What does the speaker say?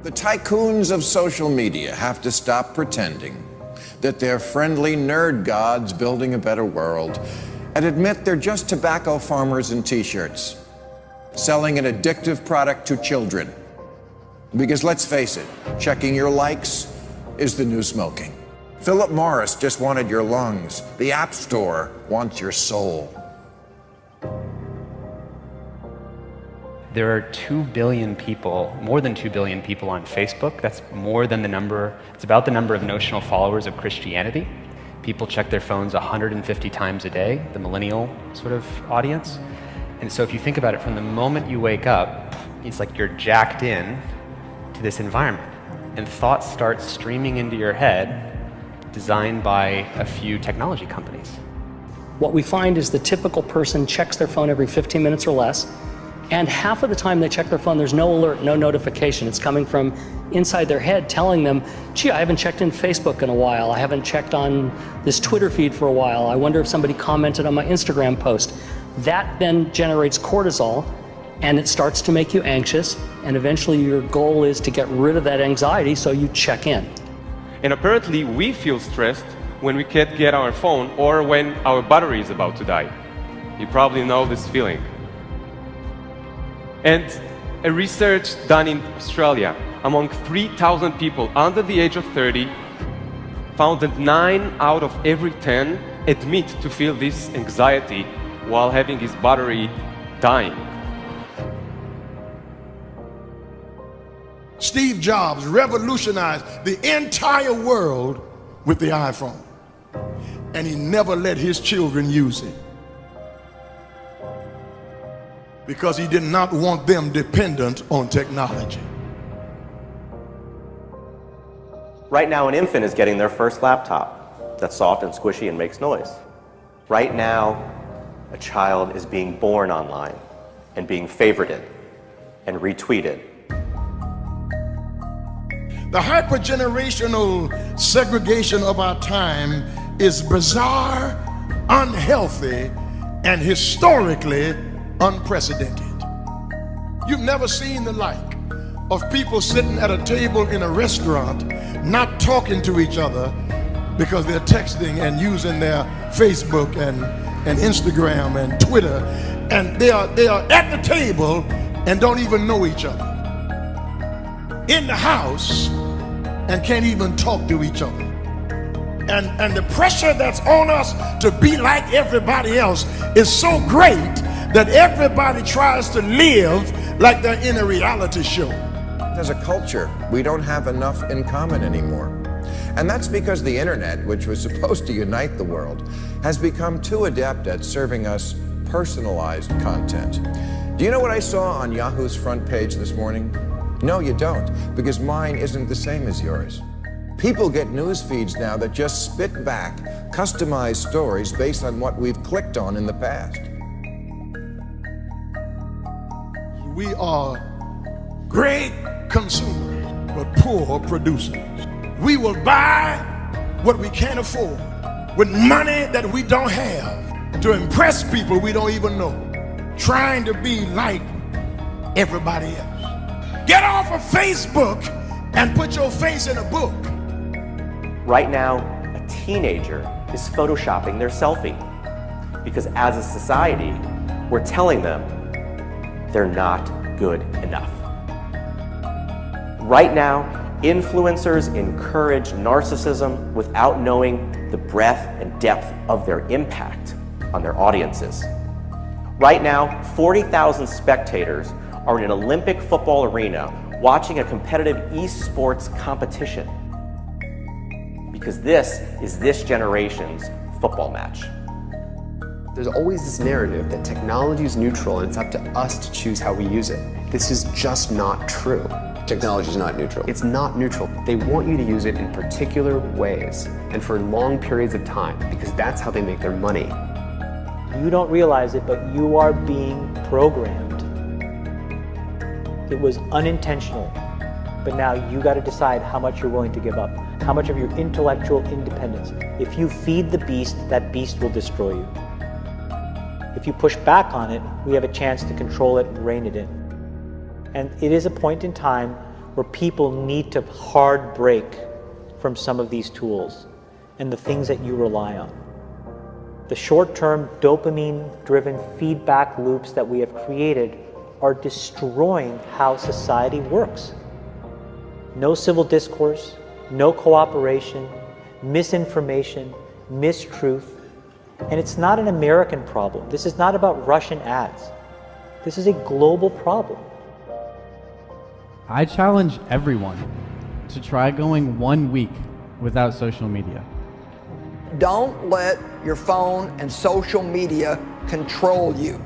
The tycoons of social media have to stop pretending that they're friendly nerd gods building a better world and admit they're just tobacco farmers in t-shirts, selling an addictive product to children. Because let's face it, checking your likes is the new smoking. Philip Morris just wanted your lungs. The App Store wants your soul. There are 2 billion people, more than 2 billion people on Facebook. That's more than the number, it's about the number of notional followers of Christianity. People check their phones 150 times a day, the millennial sort of audience. And so if you think about it, from the moment you wake up, it's like you're jacked in to this environment. And thoughts start streaming into your head, designed by a few technology companies. What we find is the typical person checks their phone every 15 minutes or less, and half of the time they check their phone, there's no alert, no notification. It's coming from inside their head telling them, gee, I haven't checked in Facebook in a while. I haven't checked on this Twitter feed for a while. I wonder if somebody commented on my Instagram post. That then generates cortisol, and it starts to make you anxious, and eventually your goal is to get rid of that anxiety, so you check in. And apparently we feel stressed when we can't get our phone or when our battery is about to die. You probably know this feeling. And a research done in Australia among 3,000 people under the age of 30 found that 9 out of every 10 admit to feel this anxiety while having his battery dying. Steve Jobs revolutionized the entire world with the iPhone, and he never let his children use it because he did not want them dependent on technology. Right now, an infant is getting their first laptop that's soft and squishy and makes noise. Right now, a child is being born online and being favorited and retweeted. The hypergenerational segregation of our time is bizarre, unhealthy, and historically unprecedented. You've never seen the like of people sitting at a table in a restaurant not talking to each other because they're texting and using their Facebook and Instagram and Twitter, and they are at the table and don't even know each other. In the house and can't even talk to each other. And the pressure that's on us to be like everybody else is so great that everybody tries to live like they're in a reality show. As a culture, we don't have enough in common anymore. And that's because the internet, which was supposed to unite the world, has become too adept at serving us personalized content. Do you know what I saw on Yahoo's front page this morning? No, you don't, because mine isn't the same as yours. People get news feeds now that just spit back customized stories based on what we've clicked on in the past. We are great consumers, but poor producers. We will buy what we can't afford with money that we don't have to impress people we don't even know, trying to be like everybody else. Get off of Facebook and put your face in a book. Right now, a teenager is photoshopping their selfie because as a society, we're telling them they're not good enough. Right now, influencers encourage narcissism without knowing the breadth and depth of their impact on their audiences. Right now, 40,000 spectators are in an Olympic football arena watching a competitive esports competition because this is this generation's football match. There's always this narrative that technology is neutral and it's up to us to choose how we use it. This is just not true. Technology is not neutral. It's not neutral. They want you to use it in particular ways and for long periods of time because that's how they make their money. You don't realize it, but you are being programmed. It was unintentional, but now you got to decide how much you're willing to give up, how much of your intellectual independence. If you feed the beast, that beast will destroy you. If you push back on it, we have a chance to control it and rein it in. And it is a point in time where people need to hard break from some of these tools and the things that you rely on. The short-term dopamine-driven feedback loops that we have created are destroying how society works. No civil discourse, no cooperation, misinformation, mistruth. And it's not an American problem. This is not about Russian ads. This is a global problem. I challenge everyone to try going 1 week without social media. Don't let your phone and social media control you.